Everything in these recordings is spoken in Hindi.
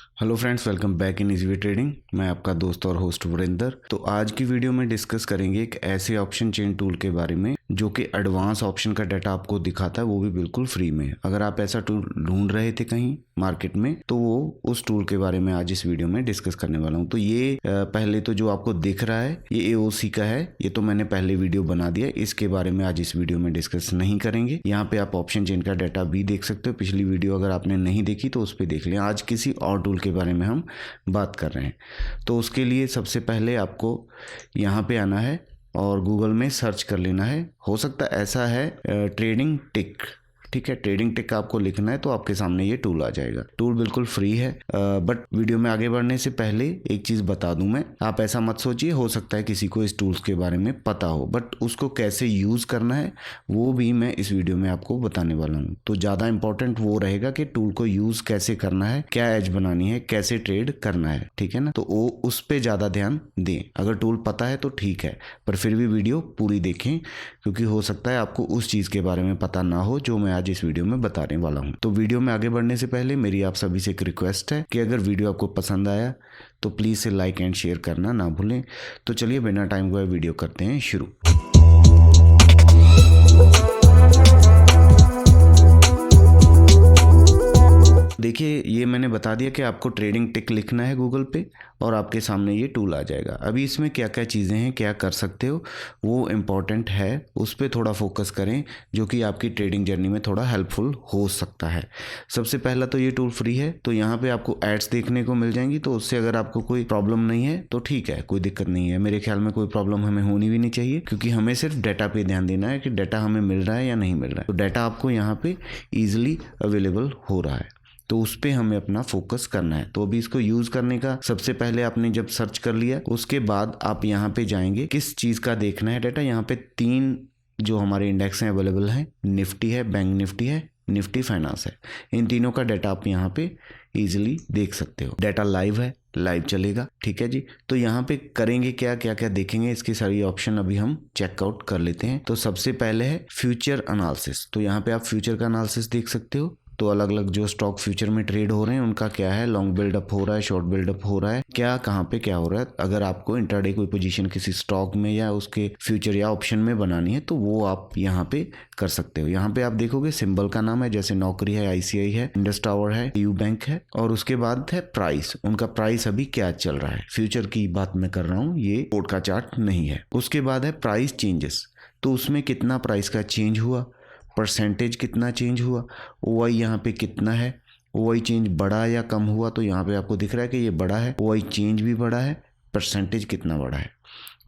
Hello friends, welcome back in easy way trading. मैं आपका दोस्त और होस्ट वरिंदर। तो आज की वीडियो में डिस्कस करेंगे एक ऐसे ऑप्शन चेन टूल के बारे में जो कि एडवांस ऑप्शन का डाटा आपको दिखाता है, वो भी बिल्कुल फ्री में। अगर आप ऐसा टूल ढूंढ रहे थे कहीं मार्केट में, तो वो उस टूल के बारे में आज इस वीडियो में डिस्कस करने वाला हूँ। तो ये पहले तो जो आपको दिख रहा है ये एओसी का है। ये तो मैंने पहले वीडियो बना दिया, इसके बारे में आज इस वीडियो में डिस्कस नहीं करेंगे। यहाँ पे आप ऑप्शन चेन का डाटा भी देख सकते हो। पिछली वीडियो अगर आपने नहीं देखी तो उस पर देख लें। आज किसी और टूल के बारे में हम बात कर रहे हैं। तो उसके लिए सबसे पहले आपको यहाँ पे आना है और गूगल में सर्च कर लेना है। हो सकता है ऐसा है ट्रेडिंग टिक, ठीक है। ट्रेडिंग टिक आपको लिखना है तो आपके सामने ये टूल आ जाएगा। टूल बिल्कुल फ्री है। बट वीडियो में आगे बढ़ने से पहले एक चीज़ बता दूं मैं, आप ऐसा मत सोचिए, हो सकता है किसी को इस टूल्स के बारे में पता हो, बट उसको कैसे यूज़ करना है वो भी मैं इस वीडियो में आपको बताने वाला हूँ। तो ज़्यादा इंपॉर्टेंट वो रहेगा कि टूल को यूज़ कैसे करना है, क्या एज बनानी है, कैसे ट्रेड करना है, ठीक है ना। तो वो उस पर ज़्यादा ध्यान दें। अगर टूल पता है तो ठीक है, पर फिर भी वीडियो पूरी देखें, क्योंकि हो सकता है आपको उस चीज़ के बारे में पता ना हो जो मैं आज इस वीडियो में बताने वाला हूं। तो वीडियो में आगे बढ़ने से पहले मेरी आप सभी से एक रिक्वेस्ट है कि अगर वीडियो आपको पसंद आया तो प्लीज़ से लाइक एंड शेयर करना ना भूलें। तो चलिए बिना टाइम गवाए वीडियो करते हैं शुरू। देखिए, ये मैंने बता दिया कि आपको ट्रेडिंग टिक लिखना है गूगल पे और आपके सामने ये टूल आ जाएगा। अभी इसमें क्या क्या चीज़ें हैं, क्या कर सकते हो, वो इम्पॉर्टेंट है, उस पर थोड़ा फोकस करें, जो कि आपकी ट्रेडिंग जर्नी में थोड़ा हेल्पफुल हो सकता है। सबसे पहला तो ये टूल फ्री है, तो यहाँ पे आपको एड्स देखने को मिल जाएंगी। तो उससे अगर आपको कोई प्रॉब्लम नहीं है तो ठीक है, कोई दिक्कत नहीं है। मेरे ख्याल में कोई प्रॉब्लम हमें होनी भी नहीं चाहिए, क्योंकि हमें सिर्फ डाटा पे ध्यान देना है कि डाटा हमें मिल रहा है या नहीं मिल रहा है। तो डाटा आपको यहाँ पे ईजिली अवेलेबल हो रहा है, तो उस पर हमें अपना फोकस करना है। तो अभी इसको यूज़ करने का सबसे पहले आपने जब सर्च कर लिया, उसके बाद आप यहाँ पे जाएंगे, किस चीज़ का देखना है डाटा। यहाँ पे 3 जो हमारे इंडेक्स हैं अवेलेबल हैं, निफ्टी है, बैंक निफ्टी है, निफ्टी फाइनेंस है। इन तीनों का डाटा आप यहाँ पे इजीली देख सकते हो। डाटा लाइव है, लाइव चलेगा, ठीक है जी। तो यहाँ पे करेंगे क्या क्या क्या देखेंगे, इसकी सारी ऑप्शन अभी हम चेकआउट कर लेते हैं। तो सबसे पहले है फ्यूचर एनालिसिस। तो यहाँ पे आप फ्यूचर का एनालिसिस देख सकते हो। तो अलग अलग जो स्टॉक फ्यूचर में ट्रेड हो रहे हैं उनका क्या है, लॉन्ग बिल्डअप हो रहा है, शॉर्ट बिल्डअप हो रहा है, क्या कहाँ पे क्या हो रहा है। अगर आपको इंट्राडे कोई पोजीशन किसी स्टॉक में या उसके फ्यूचर या ऑप्शन में बनानी है तो वो आप यहाँ पे कर सकते हो। यहाँ पे आप देखोगे सिंबल का नाम है, जैसे नौकरी है, आईसीआई है, इंडस टावर है, यू बैंक है, और उसके बाद है प्राइस, उनका प्राइस अभी क्या चल रहा है। फ्यूचर की बात मैं कर रहा हूँ, ये कोड का चार्ट नहीं है। उसके बाद है प्राइस चेंजेस, तो उसमें कितना प्राइस का चेंज हुआ, परसेंटेज कितना चेंज हुआ, ओआई यहाँ पे कितना है, ओआई चेंज बड़ा या कम हुआ। तो यहाँ पे आपको दिख रहा है कि ये बड़ा है, ओआई चेंज भी बड़ा है, परसेंटेज कितना बड़ा है।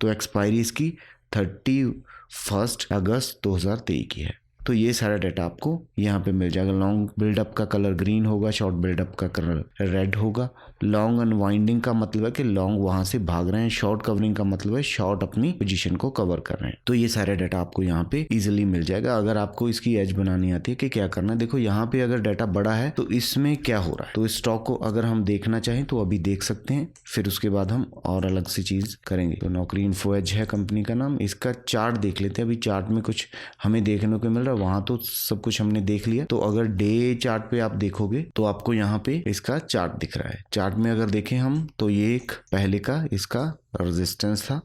तो एक्सपायरी इसकी 31 अगस्त 2023 की है। तो ये सारा डाटा आपको यहाँ पे मिल जाएगा। लॉन्ग बिल्डअप का कलर ग्रीन होगा, शॉर्ट बिल्डअप का कलर रेड होगा। लॉन्ग अनवाइंडिंग का मतलब है कि लॉन्ग वहां से भाग रहे हैं, शॉर्ट कवरिंग का मतलब है शॉर्ट अपनी पोजीशन को कवर कर रहे हैं। तो ये सारा डाटा आपको यहाँ पे इजिली मिल जाएगा। अगर आपको इसकी एज बनानी आती है कि क्या करना है, देखो यहाँ पे अगर डाटा बड़ा है तो इसमें क्या हो रहा है। तो इस स्टॉक को अगर हम देखना चाहें तो अभी देख सकते हैं, फिर उसके बाद हम और अलग सी चीज करेंगे। तो नौकरी इन्फो एज है कंपनी का नाम। इसका चार्ट देख लेते हैं। अभी चार्ट में कुछ हमें देखने को मिल रहा है, वहां तो सब कुछ हमने देख लिया। तो अगर डे चार्ट पे आप देखोगे तो आपको यहाँ पे इसका चार्ट दिख रहा है। चार्ट में अगर देखें हम तो ये एक पहले का इसका रेजिस्टेंस था,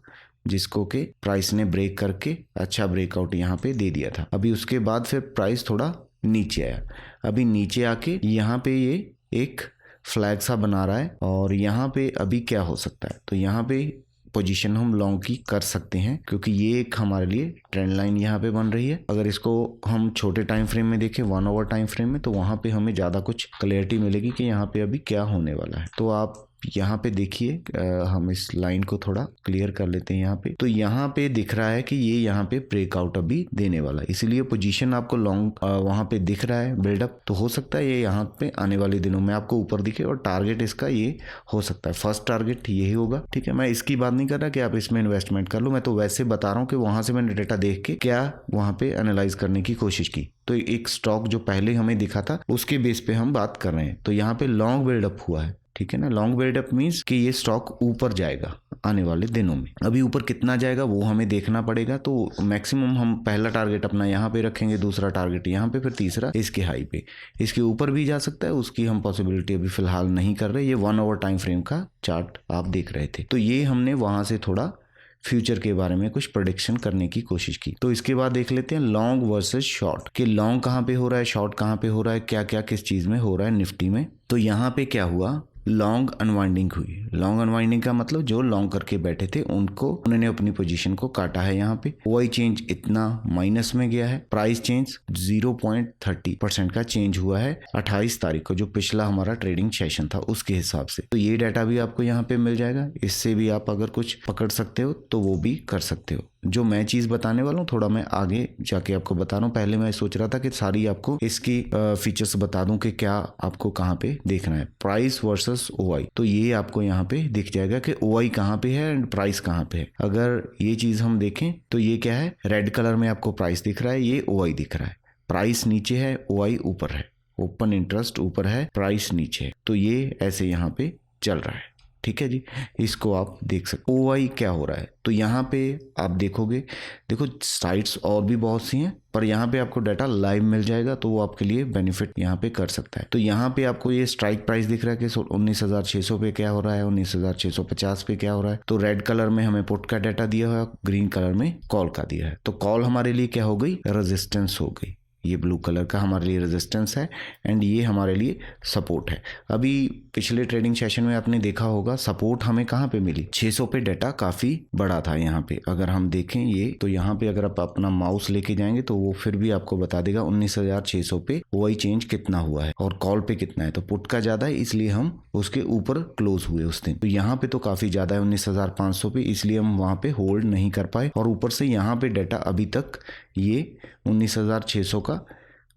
जिसको के प्राइस ने ब्रेक करके अच्छा ब्रेकआउट यहाँ पे दे दिया था। अभी उसके बाद फिर प्राइस थोड़ा नीचे आया। अभी नीचे आके यहाँ पे ये एक फ्लैग सा बना रहा है, और यहाँ पे अभी क्या हो सकता है, तो यहाँ पे पोजीशन हम लॉन्ग की कर सकते हैं, क्योंकि ये एक हमारे लिए ट्रेंड लाइन यहाँ पे बन रही है। अगर इसको हम छोटे टाइम फ्रेम में देखें, 1 आवर टाइम फ्रेम में, तो वहाँ पे हमें ज़्यादा कुछ क्लैरिटी मिलेगी कि यहाँ पे अभी क्या होने वाला है। तो आप यहाँ पे देखिए, हम इस लाइन को थोड़ा क्लियर कर लेते हैं यहाँ पे। तो यहाँ पे दिख रहा है कि ये यहाँ पे ब्रेकआउट अभी देने वाला है, इसीलिए पोजीशन आपको लॉन्ग वहाँ पे दिख रहा है बिल्डअप। तो हो सकता है ये यहाँ पे आने वाले दिनों में आपको ऊपर दिखे, और टारगेट इसका ये हो सकता है, फर्स्ट टारगेट यही होगा, ठीक है। मैं इसकी बात नहीं कर रहा कि आप इसमें इन्वेस्टमेंट कर लो, मैं तो वैसे बता रहा हूँ कि वहाँ से मैंने डेटा देख के क्या वहाँ पे एनालाइज करने की कोशिश की। तो एक स्टॉक जो पहले हमें दिखा था उसके बेस पे हम बात कर रहे हैं। तो यहाँ पे लॉन्ग बिल्डअप हुआ है, ठीक है ना। लॉन्ग बिल्डअप मीन्स कि ये स्टॉक ऊपर जाएगा आने वाले दिनों में। अभी ऊपर कितना जाएगा वो हमें देखना पड़ेगा। तो मैक्सिमम हम पहला टारगेट अपना यहाँ पे रखेंगे, दूसरा टारगेट यहाँ पे, फिर तीसरा इसके हाई पे। इसके ऊपर भी जा सकता है, उसकी हम पॉसिबिलिटी अभी फिलहाल नहीं कर रहे। ये 1 आवर टाइम फ्रेम का चार्ट आप देख रहे थे। तो ये हमने वहां से थोड़ा फ्यूचर के बारे में कुछ प्रेडिक्शन करने की कोशिश की। तो इसके बाद देख लेते हैं लॉन्ग वर्सेस शॉर्ट, कि लॉन्ग कहाँ पे हो रहा है, शॉर्ट कहाँ पे हो रहा है, क्या क्या किस चीज में हो रहा है निफ्टी में। तो यहाँ पे क्या हुआ, लॉन्ग अनवाइंडिंग हुई। लॉन्ग अनवाइंडिंग का मतलब जो लॉन्ग करके बैठे थे उन्होंने अपनी पोजीशन को काटा है। यहाँ पे ओआई चेंज इतना माइनस में गया है। प्राइस चेंज 0.30% का चेंज हुआ है 28 तारीख को, जो पिछला हमारा ट्रेडिंग सेशन था उसके हिसाब से। तो ये डाटा भी आपको यहाँ पे मिल जाएगा। इससे भी आप अगर कुछ पकड़ सकते हो तो वो भी कर सकते हो। जो मैं चीज बताने वाला हूँ थोड़ा मैं आगे जाके आपको बता रहा हूँ। पहले मैं सोच रहा था कि सारी आपको इसकी फीचर्स बता दूं कि क्या आपको कहाँ पे देखना है। प्राइस वर्सेस ओआई, तो ये आपको यहाँ पे दिख जाएगा कि ओआई कहाँ पे है एंड प्राइस कहाँ पे है। अगर ये चीज हम देखें तो ये क्या है, रेड कलर में आपको प्राइस दिख रहा है, ये ओआई दिख रहा है। प्राइस नीचे है, ओआई ऊपर है। ओपन इंटरेस्ट ऊपर है, प्राइस नीचे है। तो ये ऐसे यहाँ पे चल रहा है, ठीक है जी। इसको आप देख सकते। ओआई क्या हो रहा है, तो यहाँ पे आप देखोगे, देखो साइट्स और भी बहुत सी हैं, पर यहाँ पे आपको डाटा लाइव मिल जाएगा, तो वो आपके लिए बेनिफिट यहाँ पे कर सकता है। तो यहाँ पे आपको ये स्ट्राइक प्राइस दिख रहा है कि 19,600 पे क्या हो रहा है, 19,650 पे क्या हो रहा है। तो रेड कलर में हमें पुट का डाटा दिया हुआ है, ग्रीन कलर में कॉल का दिया है। तो कॉल हमारे लिए क्या हो गई, रेजिस्टेंस हो गई। ये ब्लू कलर का हमारे लिए रेजिस्टेंस है एंड ये हमारे लिए सपोर्ट है। अभी पिछले ट्रेडिंग सेशन में आपने देखा होगा सपोर्ट हमें कहाँ पे मिली, 600 पे डाटा काफी बड़ा था। यहाँ पे अगर हम देखें ये, तो यहाँ पे अगर आप अपना माउस लेके जाएंगे तो वो फिर भी आपको बता देगा 19,600 पे ओआई चेंज कितना हुआ है और कॉल पे कितना है। तो पुट का ज्यादा है इसलिए हम उसके ऊपर क्लोज हुए उस दिन। तो यहाँ पे तो काफी ज्यादा है 19,500 पे, इसलिए हम वहां पे होल्ड नहीं कर पाए। और ऊपर से यहाँ पे डाटा अभी तक ये 19,600 का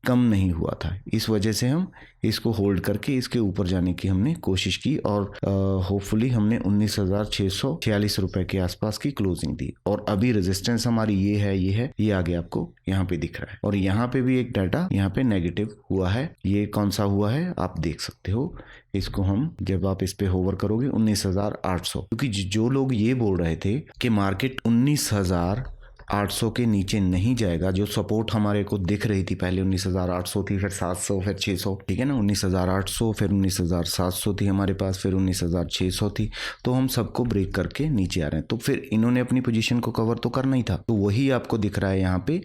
कम नहीं हुआ था, इस वजह से हम इसको होल्ड करके इसके ऊपर जाने की हमने कोशिश की और होपफुली हमने 19,646 रुपए के आसपास की क्लोजिंग दी। और अभी रेजिस्टेंस हमारी ये है, ये आगे आपको यहाँ पे दिख रहा है। और यहाँ पे भी एक डाटा यहाँ पे नेगेटिव हुआ है। ये कौन सा हुआ है आप देख सकते हो। इसको हम जब आप इस पे होवर करोगे 19,800, क्योंकि जो लोग ये बोल रहे थे कि मार्केट 19,800 के नीचे नहीं जाएगा, जो सपोर्ट हमारे को दिख रही थी पहले 19,800 थी, फिर 700, फिर 600, ठीक है ना, 19,800 फिर 19,700 थी हमारे पास, फिर 19,600 थी। तो हम सबको ब्रेक करके नीचे आ रहे हैं। तो फिर इन्होंने अपनी पोजीशन को कवर तो करना ही था। तो वही आपको दिख रहा है यहाँ पे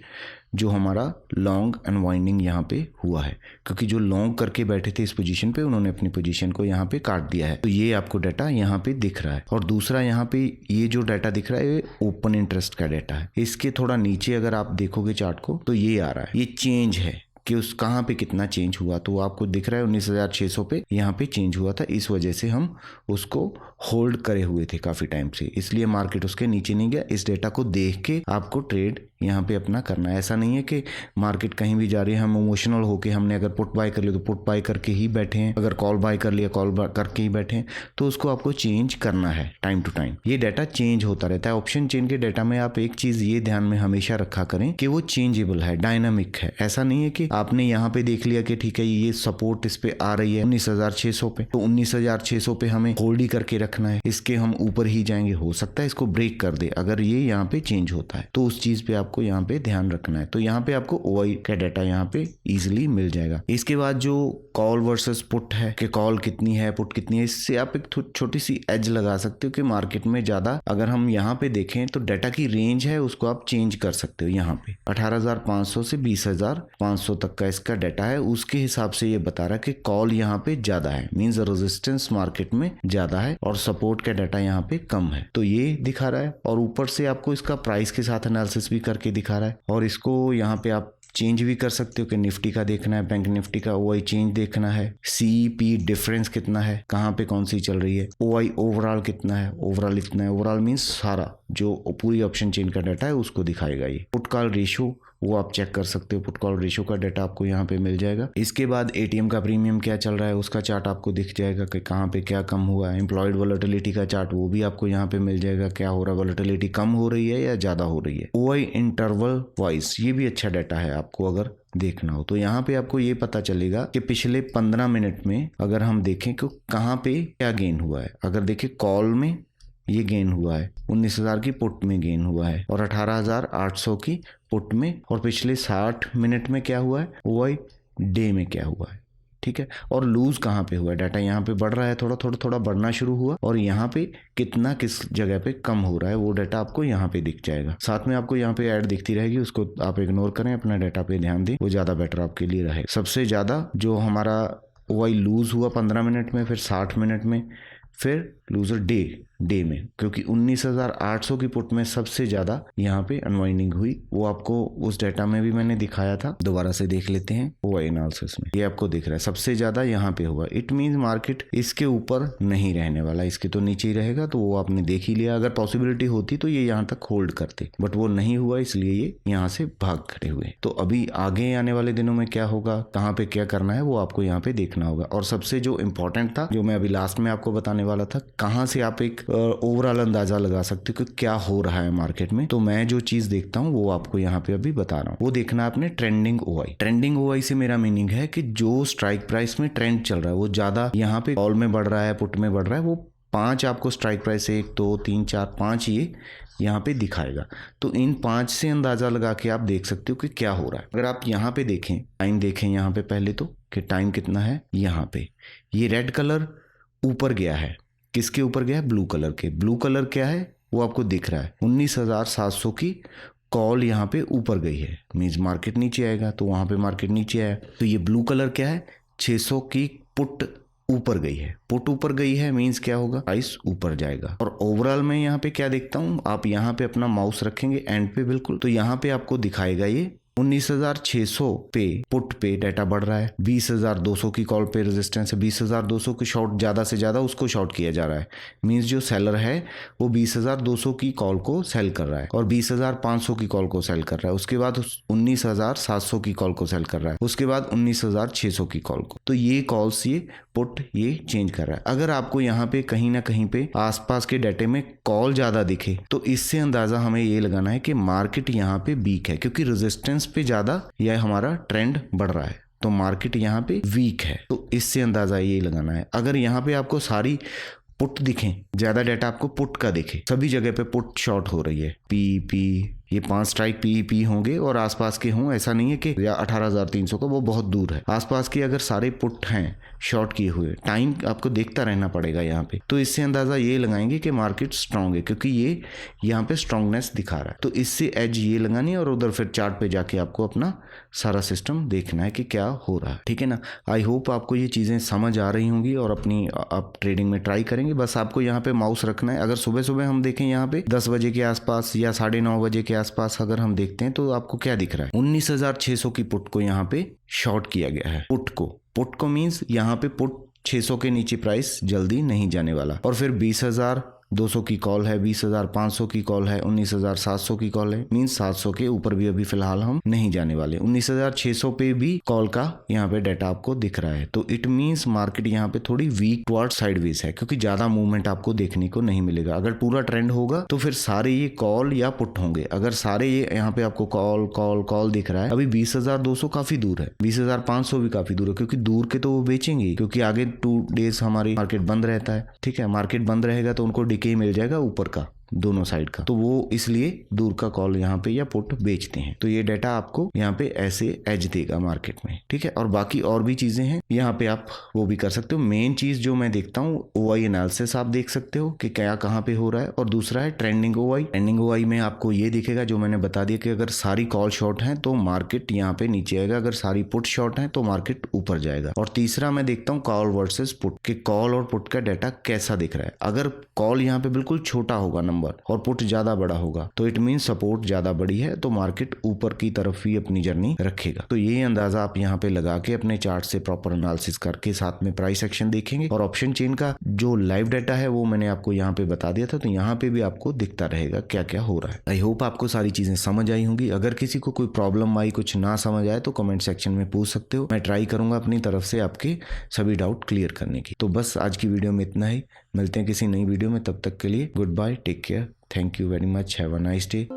जो हमारा लॉन्ग अनवाइंडिंग यहाँ पे हुआ है, क्योंकि जो लॉन्ग करके बैठे थे इस पोजीशन पे उन्होंने अपनी पोजीशन को यहाँ पे काट दिया है। तो ये आपको डाटा यहाँ पे दिख रहा है। और दूसरा यहाँ पे ये जो डाटा दिख रहा है ये ओपन इंटरेस्ट का डाटा है। इसके थोड़ा नीचे अगर आप देखोगे चार्ट को तो ये आ रहा है, ये चेंज है कि उस कहाँ पे कितना चेंज हुआ। तो आपको दिख रहा है 19,600 पे यहाँ पे चेंज हुआ था। इस वजह से हम उसको होल्ड करे हुए थे काफी टाइम से, इसलिए मार्केट उसके नीचे नहीं गया। इस डेटा को देख के आपको ट्रेड यहाँ पे अपना करना है। ऐसा नहीं है कि मार्केट कहीं भी जा रही है हम इमोशनल होके हमने अगर पुट बाय कर लिया तो पुट बाय करके ही बैठे हैं, अगर कॉल बाय कर लिया कॉल करके ही बैठे हैं। तो उसको आपको चेंज करना है टाइम टू टाइम। ये डाटा चेंज होता रहता है। ऑप्शन चेन के डाटा में आप एक चीज ये ध्यान में हमेशा रखा करें कि वो चेंजेबल है, डायनामिक है। ऐसा नहीं है कि आपने यहाँ पे देख लिया कि ठीक है ये सपोर्ट इस पे आ रही है 19,600 पे, तो 19,600 पे हमें होल्ड ही करके रखना है, इसके हम ऊपर ही जाएंगे। हो सकता है इसको ब्रेक कर दे अगर ये यहाँ पे चेंज होता है, तो उस चीज पे आपको यहाँ पे ध्यान रखना है। तो यहाँ पे आपको ओआई का डाटा यहाँ पे इजिली मिल जाएगा। इसके बाद जो कॉल वर्सेस पुट है कि कॉल कितनी है पुट कितनी है, इससे आप एक छोटी सी एज लगा सकते हो कि मार्केट में ज्यादा अगर हम यहाँ पे देखें तो डाटा की रेंज है उसको आप चेंज कर सकते हो। यहाँ पे 18,500 से 20,500 तक का इसका डाटा है, उसके हिसाब से ये बता रहा है कि कॉल यहाँ पे ज्यादा है, मींस रेजिस्टेंस मार्केट में ज्यादा है और सपोर्ट का डाटा यहाँ पे कम है। तो ये दिखा रहा है और ऊपर से आपको इसका प्राइस के साथ एनालिसिस भी करके दिखा रहा है। और इसको यहाँ पे आप चेंज भी कर सकते हो कि निफ्टी का देखना है, बैंक निफ्टी का ओआई चेंज देखना है, सीपी डिफरेंस कितना है, कहाँ पे कौन सी चल रही है, ओआई ओवरऑल कितना है, ओवरऑल इतना है। ओवरऑल मींस सारा जो पूरी ऑप्शन चेन का डाटा है उसको दिखाएगा। ये पुट कॉल रेशियो वो आप चेक कर सकते हो। पुट कॉल रेशियो का डाटा आपको यहाँ पे मिल जाएगा। इसके बाद एटीएम का प्रीमियम क्या चल रहा है उसका चार्ट आपको दिख जाएगा कि कहाँ पे क्या कम हुआ है। एम्प्लॉयड वोलेटिलिटी का चार्ट वो भी आपको यहाँ पे मिल जाएगा, क्या हो रहा है, वोलेटिलिटी कम हो रही है या ज़्यादा हो रही है। ओआई इंटरवल वाइज ये भी अच्छा डाटा है आपको अगर देखना हो तो यहाँ पे आपको ये पता चलेगा कि पिछले 15 मिनट में अगर हम देखें कि कहाँ पे क्या गेन हुआ है। अगर देखें कॉल में ये गेन हुआ है, 19,000 की पुट में गेन हुआ है और 18,800 की पुट में, और पिछले 60 मिनट में क्या हुआ है, ओआई डे में क्या हुआ है। ठीक है, और लूज कहाँ पे हुआ है, डाटा यहाँ पे बढ़ रहा है, थोड़ा बढ़ना शुरू हुआ, और यहाँ पे कितना किस जगह पे कम हो रहा है वो डाटा आपको यहाँ पे दिख जाएगा। साथ में आपको यहाँ पे ऐड दिखती रहेगी, उसको आप इग्नोर करें, अपना डाटा पे ध्यान दें, वो ज़्यादा बेटर आपके लिए रहेगा। सबसे ज़्यादा जो हमारा ओआई लूज हुआ 15 मिनट में, फिर 60 मिनट में, फिर लूजर डे में, क्योंकि 19,800 की पुट में सबसे ज़्यादा यहाँ पे अनवाइंडिंग हुई। वो आपको उस डाटा में भी मैंने दिखाया था, दोबारा से देख लेते हैं। ओआई एनालिसिस में ये आपको दिख रहा है सबसे ज़्यादा यहाँ पे हुआ। इट मीन्स मार्केट इसके ऊपर नहीं रहने वाला, इसके तो नीचे ही रहेगा, तो वो आपने देख ही लिया। अगर पॉसिबिलिटी होती तो ये यहाँ तक होल्ड करते, बट वो नहीं हुआ, इसलिए ये यहाँ से भाग खड़े हुए। तो अभी आगे आने वाले दिनों में क्या होगा, कहाँ पे क्या करना है, वो आपको यहाँ पे देखना होगा। और सबसे जो इम्पोर्टेंट था, जो मैं अभी लास्ट में आपको बताने वाला था, कहाँ से आप एक ओवरऑल अंदाजा लगा सकते हो कि क्या हो रहा है मार्केट में, तो मैं जो चीज देखता हूँ वो आपको यहाँ पे अभी बता रहा हूँ। वो देखना है आपने ट्रेंडिंग ओआई। ट्रेंडिंग ओआई से मेरा मीनिंग है कि जो स्ट्राइक प्राइस में ट्रेंड चल रहा है वो ज्यादा यहाँ पे कॉल में बढ़ रहा है, पुट में बढ़ रहा है, वो 5 आपको स्ट्राइक प्राइस 1 2 3 4 5 ये यहाँ पे दिखाएगा। तो इन 5 से अंदाजा लगा के आप देख सकते हो कि क्या हो रहा है। अगर आप यहाँ पे देखें, टाइम देखें यहाँ पे पहले तो कि टाइम कितना है। यहाँ पे ये रेड कलर ऊपर गया है, किसके ऊपर गया है, ब्लू कलर के। ब्लू कलर क्या है वो आपको दिख रहा है, 19,700 की कॉल यहाँ पे ऊपर गई है, मींस मार्केट नीचे आएगा, तो वहां पे मार्केट नीचे आया। तो ये ब्लू कलर क्या है, 600 की पुट ऊपर गई है। पुट ऊपर गई है मींस क्या होगा, प्राइस ऊपर जाएगा। और ओवरऑल मैं यहाँ पे क्या देखता हूँ, आप यहाँ पे अपना माउस रखेंगे एंड पे बिल्कुल, तो यहाँ पे आपको दिखाएगा ये 19,600 पे पुट पे डाटा बढ़ रहा है, 20,200 की कॉल पे रेजिस्टेंस है, 20,200 की शॉर्ट, ज्यादा से ज्यादा उसको शॉर्ट किया जा रहा है। मींस जो सेलर है वो 20,200 की कॉल को सेल कर रहा है और 20,500 की कॉल को सेल कर रहा है। उसके बाद 19,700 की कॉल को सेल कर रहा है, उसके बाद 19,600 की कॉल को। तो ये कॉल्स, ये पुट ये चेंज कर रहा है। अगर आपको यहाँ पे कहीं ना कहीं पे आसपास के डाटे में कॉल ज्यादा दिखे तो इससे अंदाजा हमें ये लगाना है कि मार्केट यहाँ पे वीक है, क्योंकि रेजिस्टेंस पे ज्यादा यह हमारा ट्रेंड बढ़ रहा है, तो मार्केट यहाँ पे वीक है। तो इससे अंदाजा ये लगाना है। अगर यहाँ पे आपको सारी पुट दिखें, ज्यादा डाटा आपको पुट का दिखे, सभी जगह पे पुट शॉर्ट हो रही है, पी ये 5 स्ट्राइक पी होंगे और आसपास के हों, ऐसा नहीं है कि या 18,300 का वो बहुत दूर है, आसपास के अगर सारे पुट हैं शॉर्ट किए हुए, टाइम आपको देखता रहना पड़ेगा यहाँ पे, तो इससे अंदाजा ये लगाएंगे कि मार्केट स्ट्रांग है, क्योंकि ये यहाँ पे स्ट्रांगनेस दिखा रहा है। तो इससे एज ये लगानी है और उधर फिर चार्ट पे जाके आपको अपना सारा सिस्टम देखना है कि क्या हो रहा है। ठीक है ना। आई होप आपको ये चीजें समझ आ रही होंगी और अपनी आप ट्रेडिंग में ट्राई करेंगे। बस आपको यहाँ पे माउस रखना है। अगर सुबह सुबह हम देखें यहाँ पे 10 बजे के आसपास या 9:30 बजे के आसपास अगर हम देखते हैं तो आपको क्या दिख रहा है, 19,600 की पुट को यहाँ पे शॉर्ट किया गया है। पुट को मींस यहाँ पे पुट 600 के नीचे प्राइस जल्दी नहीं जाने वाला। और फिर 20,200 की कॉल है, 20,500 की कॉल है, 19,700 की कॉल है, मींस 700 के ऊपर भी अभी फिलहाल हम नहीं जाने वाले। 19,600 पे भी कॉल का यहाँ पे डाटा आपको दिख रहा है। तो इट मींस मार्केट यहाँ पे थोड़ी वीक टुवर्ड साइडवेज है, क्योंकि ज्यादा मूवमेंट आपको देखने को नहीं मिलेगा। अगर पूरा ट्रेंड होगा तो फिर सारे ये कॉल या पुट होंगे। अगर सारे ये यहाँ पे आपको कॉल दिख रहा है, अभी 20,200 काफी दूर है, 20,500 भी काफी दूर है, क्योंकि दूर के तो वो बेचेंगे, क्योंकि आगे 2 डेज हमारी मार्केट बंद रहता है। ठीक है, मार्केट बंद रहेगा तो उनको डीके मिल जाएगा ऊपर का, दोनों साइड का, तो वो इसलिए दूर का कॉल यहाँ पे या पुट बेचते हैं। तो ये डाटा आपको यहाँ पे ऐसे एज देगा मार्केट में। ठीक है, और बाकी और भी चीजें हैं यहाँ पे, आप वो भी कर सकते हो। मेन चीज जो मैं देखता हूँ, ओआई एनालिसिस आप देख सकते हो कि क्या कहाँ पे हो रहा है, और दूसरा है ट्रेंडिंग ओआई। ट्रेंडिंग ओआई में आपको ये दिखेगा जो मैंने बता दिया कि अगर सारी कॉल शॉर्ट है तो मार्केट यहाँ पे नीचे आएगा, अगर सारी पुट शॉर्ट है तो मार्केट ऊपर जाएगा। और तीसरा मैं देखता हूँ कॉल वर्सेस पुट, के कॉल और पुट का डाटा कैसा दिख रहा है। अगर कॉल यहाँ पे बिल्कुल छोटा होगा ना, नंबर और पुट ज्यादा बड़ा होगा तो इट मीन सपोर्ट ज्यादा बड़ी है, तो मार्केट ऊपर की तरफ ही अपनी जर्नी रखेगा। तो ये अंदाजा आप यहाँ पे लगा के अपने चार्ट से प्रॉपर एनालिसिस करके साथ में प्राइस एक्शन देखेंगे। और ऑप्शन चेन का जो लाइव डाटा है वो मैंने आपको यहाँ पे बता दिया था, तो यहाँ पे भी आपको दिखता रहेगा क्या क्या हो रहा है। आई होप आपको सारी चीजें समझ आई होंगी। अगर किसी को कोई प्रॉब्लम आई, कुछ ना समझ आए तो कमेंट सेक्शन में पूछ सकते हो। मैं ट्राई करूंगा अपनी तरफ से आपके सभी डाउट क्लियर करने की। तो बस आज की वीडियो में इतना ही, मिलते हैं किसी नई वीडियो में, तब तक के लिए good bye, take care, thank you very much, have a nice day.